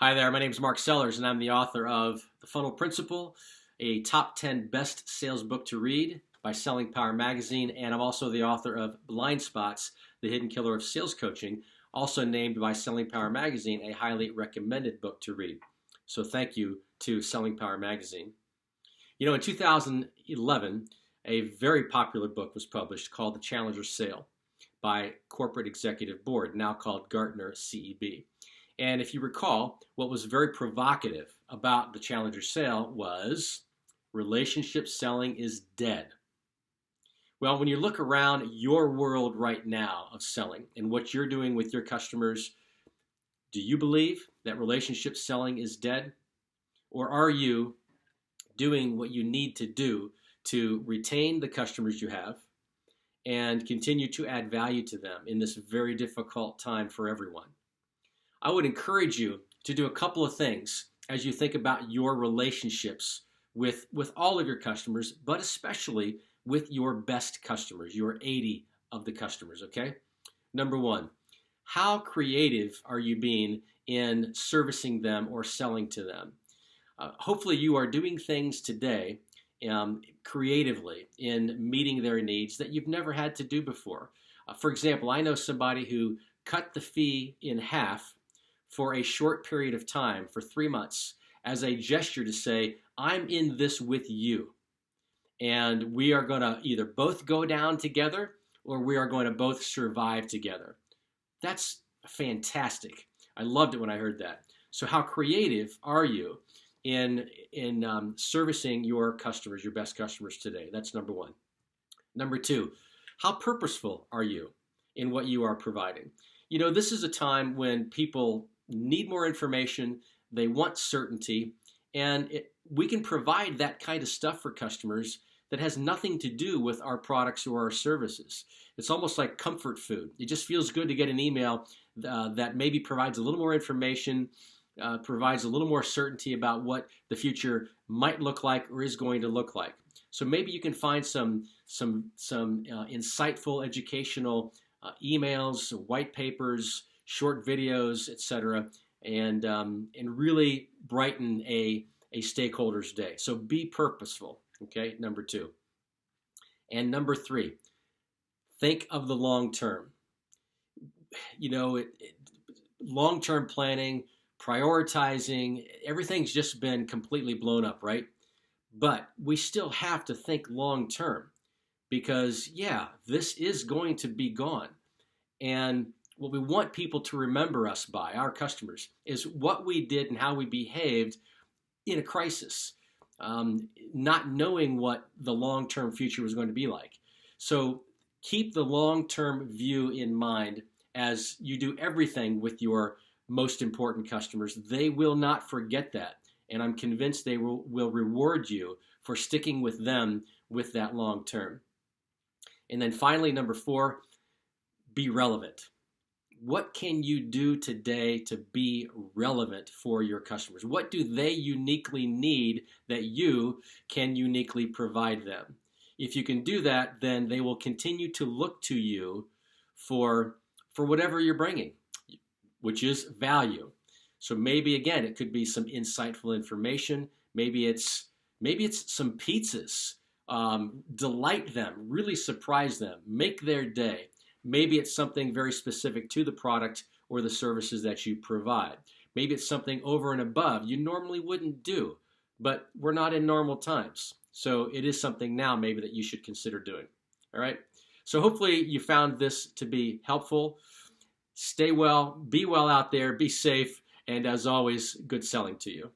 Hi there, my name is Mark Sellers, and I'm the author of The Funnel Principle, a top 10 best sales book to read by Selling Power Magazine, and I'm also the author of Blind Spots, the Hidden Killer of Sales Coaching, also named by Selling Power Magazine a highly recommended book to read. So thank you to Selling Power Magazine. You know, in 2011, a very popular book was published called The Challenger's Sale by Corporate Executive Board, now called Gartner CEB. And if you recall, what was very provocative about the Challenger sale was relationship selling is dead. Well, when you look around your world right now of selling and what you're doing with your customers, do you believe that relationship selling is dead? Or are you doing what you need to do to retain the customers you have and continue to add value to them in this very difficult time for everyone? I would encourage you to do a couple of things as you think about your relationships with all of your customers, but especially with your best customers, your 80 of the customers, okay? Number one, how creative are you being in servicing them or selling to them? Hopefully you are doing things today creatively in meeting their needs that you've never had to do before. For example, I know somebody who cut the fee in half for a short period of time, for 3 months, as a gesture to say, I'm in this with you. And we are going to either both go down together or we are going to both survive together. That's fantastic. I loved it when I heard that. So how creative are you in servicing your customers, your best customers today? That's number one. Number two, how purposeful are you in what you are providing? You know, this is a time when people need more information, they want certainty, and we can provide that kind of stuff for customers that has nothing to do with our products or our services. It's almost like comfort food. It just feels good to get an email that maybe provides a little more information, provides a little more certainty about what the future might look like or is going to look like. So maybe you can find some insightful educational emails, white papers, short videos, etc., and really brighten a stakeholder's day. So be purposeful, okay, number two. And number three, think of the long term. You know, long-term planning, prioritizing, everything's just been completely blown up, right? But we still have to think long-term because, yeah, this is going to be gone. And what we want people to remember us by, our customers, is what we did and how we behaved in a crisis, not knowing what the long-term future was going to be like. So keep the long-term view in mind as you do everything with your most important customers. They will not forget that, and I'm convinced they will reward you for sticking with them with that long term. And then finally, number four, be relevant. What can you do today to be relevant for your customers? What do they uniquely need that you can uniquely provide them? If you can do that, then they will continue to look to you for whatever you're bringing, which is value. So maybe, again, it could be some insightful information. Maybe it's some pizzas. Delight them, really surprise them, make their day. Maybe it's something very specific to the product or the services that you provide. Maybe it's something over and above you normally wouldn't do, but we're not in normal times. So it is something now maybe that you should consider doing. All right. So hopefully you found this to be helpful. Stay well, be well out there, be safe, and as always, good selling to you.